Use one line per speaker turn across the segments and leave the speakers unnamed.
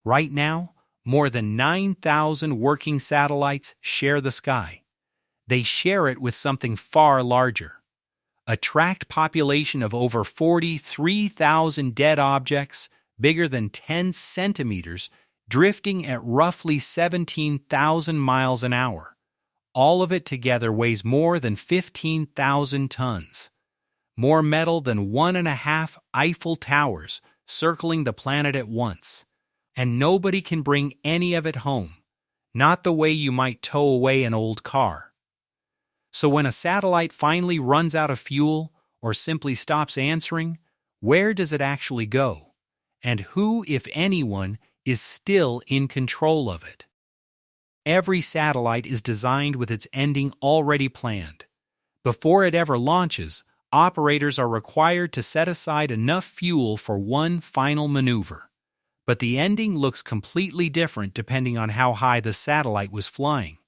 Right now, more than 9,000 working satellites share the sky. They share it with something far larger. A tracked population of over 43,000 dead objects, bigger than 10 centimeters, drifting at roughly 17,000 miles an hour. All of it together weighs more than 15,000 tons. More metal than 1.5 Eiffel Towers circling the planet at once. And nobody can bring any of it home, not the way you might tow away an old car. So when a satellite finally runs out of fuel or simply stops answering, where does it actually go? And who, if anyone, is still in control of it? Every satellite is designed with its ending already planned. Before it ever launches, operators are required to set aside enough fuel for one final maneuver. But the ending looks completely different depending on how high the satellite was flying.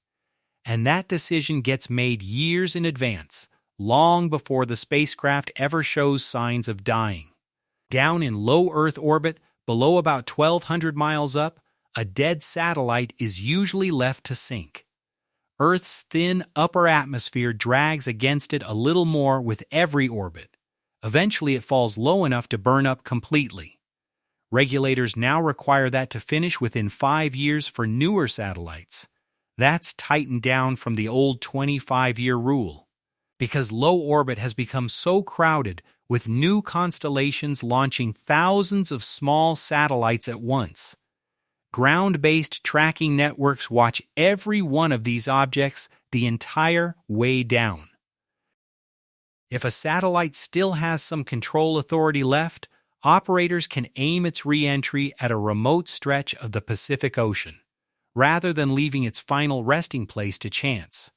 And that decision gets made years in advance, long before the spacecraft ever shows signs of dying. Down in low Earth orbit, below about 1,200 miles up, a dead satellite is usually left to sink. Earth's thin upper atmosphere drags against it a little more with every orbit. Eventually it falls low enough to burn up completely. Regulators now require that to finish within 5 years for newer satellites. That's tightened down from the old 25-year rule, because low orbit has become so crowded with new constellations launching thousands of small satellites at once. Ground-based tracking networks watch every one of these objects the entire way down. If a satellite still has some control authority left, operators can aim its re-entry at a remote stretch of the Pacific Ocean, rather than leaving its final resting place to chance.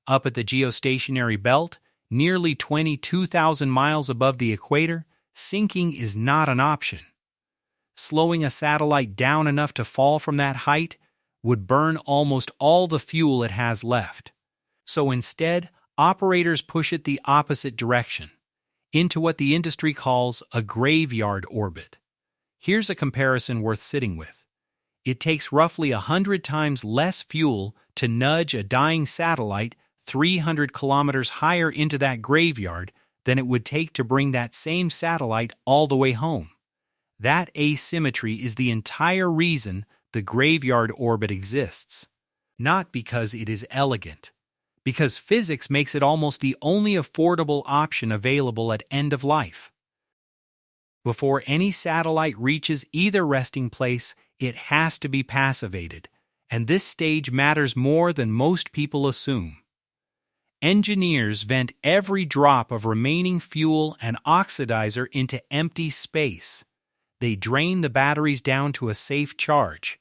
Up at the geostationary belt, nearly 22,000 miles above the equator, sinking is not an option. Slowing a satellite down enough to fall from that height would burn almost all the fuel it has left. So instead, operators push it the opposite direction, into what the industry calls a graveyard orbit. Here's a comparison worth sitting with. It takes roughly 100 times less fuel to nudge a dying satellite 300 kilometers higher into that graveyard than it would take to bring that same satellite all the way home. That asymmetry is the entire reason the graveyard orbit exists. Not because it is elegant, because physics makes it almost the only affordable option available at end of life. Before any satellite reaches either resting place, it has to be passivated, and this stage matters more than most people assume. Engineers vent every drop of remaining fuel and oxidizer into empty space. They drain the batteries down to a safe charge.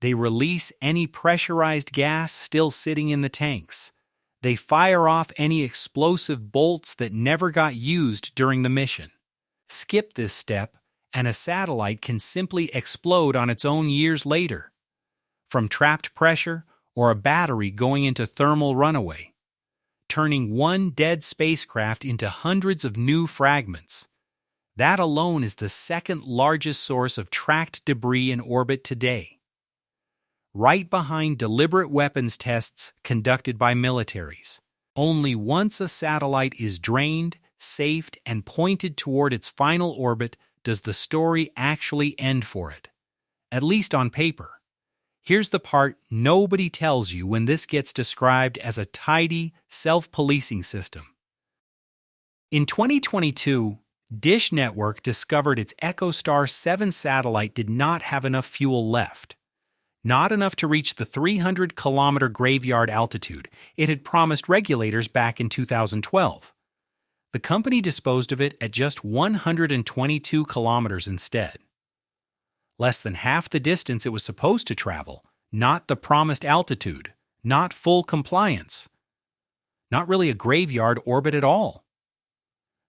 They release any pressurized gas still sitting in the tanks. They fire off any explosive bolts that never got used during the mission. Skip this step, and a satellite can simply explode on its own years later, from trapped pressure or a battery going into thermal runaway, turning one dead spacecraft into hundreds of new fragments. That alone is the second largest source of tracked debris in orbit today, right behind deliberate weapons tests conducted by militaries. Only once a satellite is drained, safed, and pointed toward its final orbit does the story actually end for it, at least on paper. Here's the part nobody tells you when this gets described as a tidy, self-policing system. In 2022, Dish Network discovered its EchoStar 7 satellite did not have enough fuel left. Not enough to reach the 300-kilometer graveyard altitude it had promised regulators back in 2012. The company disposed of it at just 122 kilometers instead. Less than half the distance it was supposed to travel, not the promised altitude, not full compliance. Not really a graveyard orbit at all.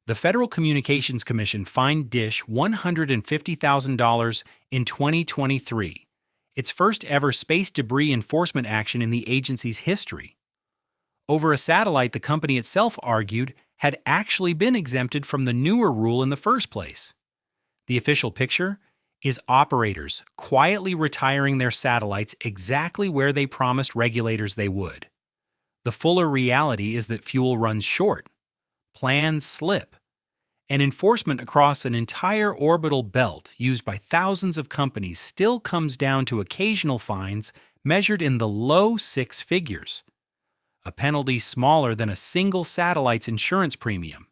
The Federal Communications Commission fined Dish $150,000 in 2023, its first ever space debris enforcement action in the agency's history, over a satellite the company itself argued had actually been exempted from the newer rule in the first place. The official picture? is operators quietly retiring their satellites exactly where they promised regulators they would. The fuller reality is that fuel runs short, plans slip, and enforcement across an entire orbital belt used by thousands of companies still comes down to occasional fines measured in the low six figures, a penalty smaller than a single satellite's insurance premium.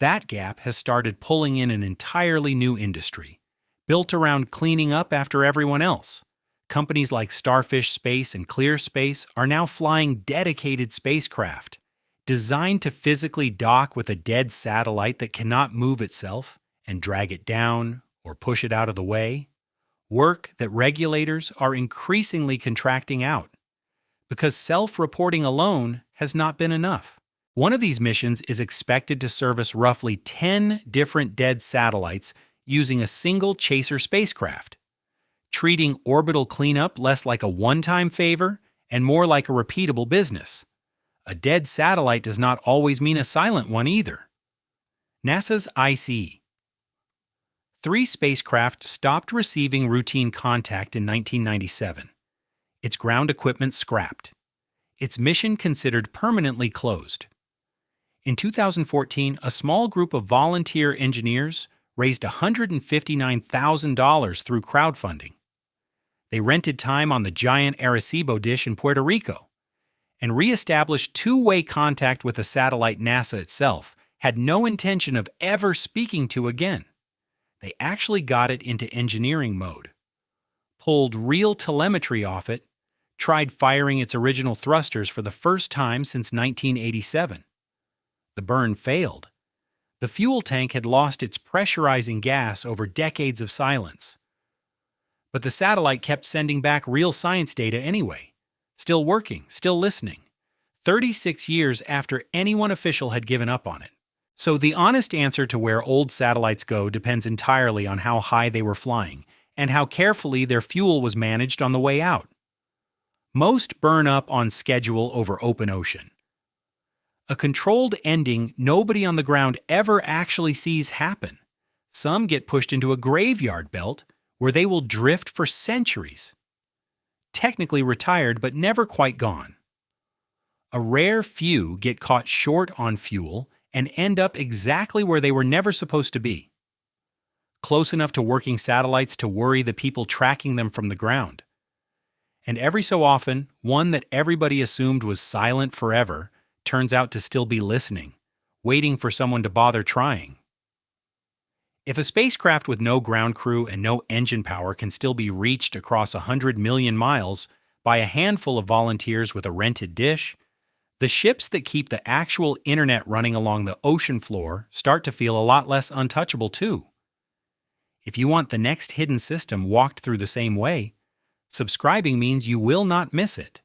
That gap has started pulling in an entirely new industry, built around cleaning up after everyone else. Companies like Starfish Space and ClearSpace are now flying dedicated spacecraft, designed to physically dock with a dead satellite that cannot move itself and drag it down or push it out of the way. Work that regulators are increasingly contracting out, because self-reporting alone has not been enough. One of these missions is expected to service roughly 10 different dead satellites using a single chaser spacecraft, treating orbital cleanup less like a one-time favor and more like a repeatable business. A dead satellite does not always mean a silent one either. NASA's ICE. 3 spacecraft stopped receiving routine contact in 1997. Its ground equipment scrapped. Its mission considered permanently closed. In 2014, a small group of volunteer engineers raised $159,000 through crowdfunding. They rented time on the giant Arecibo dish in Puerto Rico and re-established two-way contact with a satellite NASA itself had no intention of ever speaking to again. They actually got it into engineering mode, pulled real telemetry off it, tried firing its original thrusters for the first time since 1987. The burn failed. The fuel tank had lost its pressurizing gas over decades of silence. But the satellite kept sending back real science data anyway, still working, still listening, 36 years after anyone official had given up on it. So the honest answer to where old satellites go depends entirely on how high they were flying and how carefully their fuel was managed on the way out. Most burn up on schedule over open ocean. A controlled ending nobody on the ground ever actually sees happen. Some get pushed into a graveyard belt where they will drift for centuries. Technically retired, but never quite gone. A rare few get caught short on fuel and end up exactly where they were never supposed to be. Close enough to working satellites to worry the people tracking them from the ground. And every so often, one that everybody assumed was silent forever turns out to still be listening, waiting for someone to bother trying. If a spacecraft with no ground crew and no engine power can still be reached across 100 million miles by a handful of volunteers with a rented dish, the ships that keep the actual internet running along the ocean floor start to feel a lot less untouchable too. If you want the next hidden system walked through the same way, subscribing means you will not miss it.